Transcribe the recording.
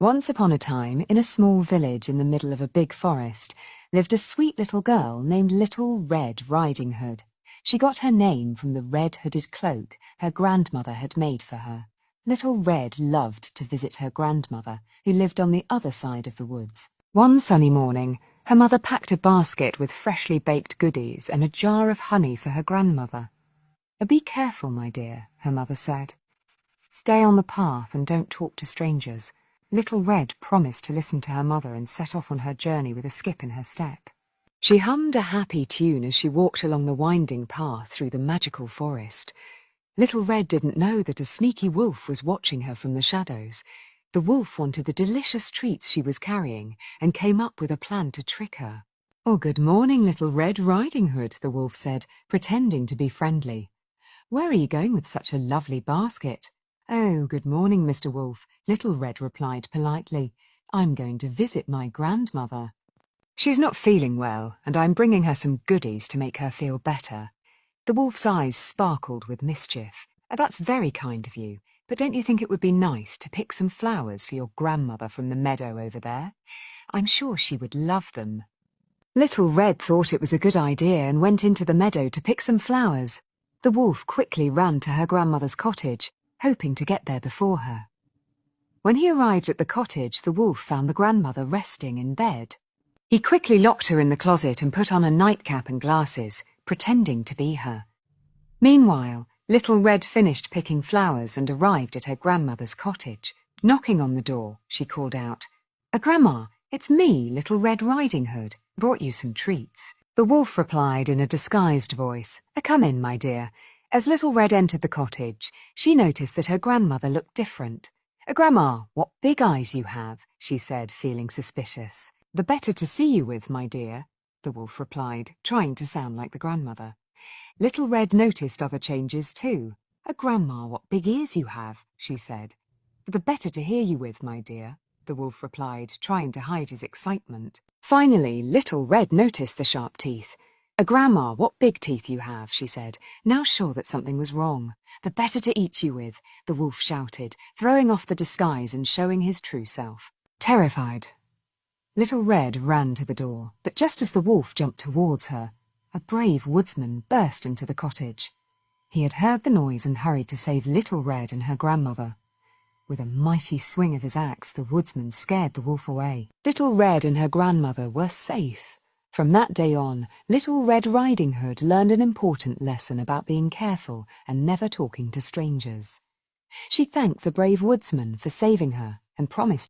Once upon a time, in a small village in the middle of a big forest, lived a sweet little girl named Little Red Riding Hood. She got her name from the red hooded cloak her grandmother had made for her. Little Red loved to visit her grandmother, who lived on the other side of the woods. One sunny morning, her mother packed a basket with freshly baked goodies and a jar of honey for her grandmother. "Be careful, my dear," her mother said. "Stay on the path and don't talk to strangers." Little Red promised to listen to her mother and set off on her journey with a skip in her step. She hummed a happy tune as she walked along the winding path through the magical forest. Little Red didn't know that a sneaky wolf was watching her from the shadows. The wolf wanted the delicious treats she was carrying and came up with a plan to trick her. "Oh, good morning, Little Red Riding Hood," the wolf said, pretending to be friendly. "Where are you going with such a lovely basket?" "Oh, good morning, Mr. Wolf," Little Red replied politely. "I'm going to visit my grandmother. She's not feeling well, and I'm bringing her some goodies to make her feel better." The wolf's eyes sparkled with mischief. "That's very kind of you, but don't you think it would be nice to pick some flowers for your grandmother from the meadow over there? I'm sure she would love them." Little Red thought it was a good idea and went into the meadow to pick some flowers. The wolf quickly ran to her grandmother's cottage, hoping to get there before her. When he arrived at the cottage, the wolf found the grandmother resting in bed. He quickly locked her in the closet and put on a nightcap and glasses, pretending to be her. Meanwhile, Little Red finished picking flowers and arrived at her grandmother's cottage. Knocking on the door, she called out, "Grandma, it's me, Little Red Riding Hood. Brought you some treats." The wolf replied in a disguised voice, "Come in, my dear." As Little Red entered the cottage, she noticed that her grandmother looked different. "Grandma, what big eyes you have," she said, feeling suspicious. "The better to see you with, my dear," the wolf replied, trying to sound like the grandmother. Little Red noticed other changes too. "Grandma, what big ears you have," she said. "The better to hear you with, my dear," the wolf replied, trying to hide his excitement. Finally, Little Red noticed the sharp teeth. "Grandma, what big teeth you have," she said, now sure that something was wrong. "The better to eat you with," the wolf shouted, throwing off the disguise and showing his true self. Terrified, Little Red ran to the door, but just as the wolf jumped towards her, a brave woodsman burst into the cottage. He had heard the noise and hurried to save Little Red and her grandmother. With a mighty swing of his axe, the woodsman scared the wolf away. Little Red and her grandmother were safe. From that day on, Little Red Riding Hood learned an important lesson about being careful and never talking to strangers. She thanked the brave woodsman for saving her and promised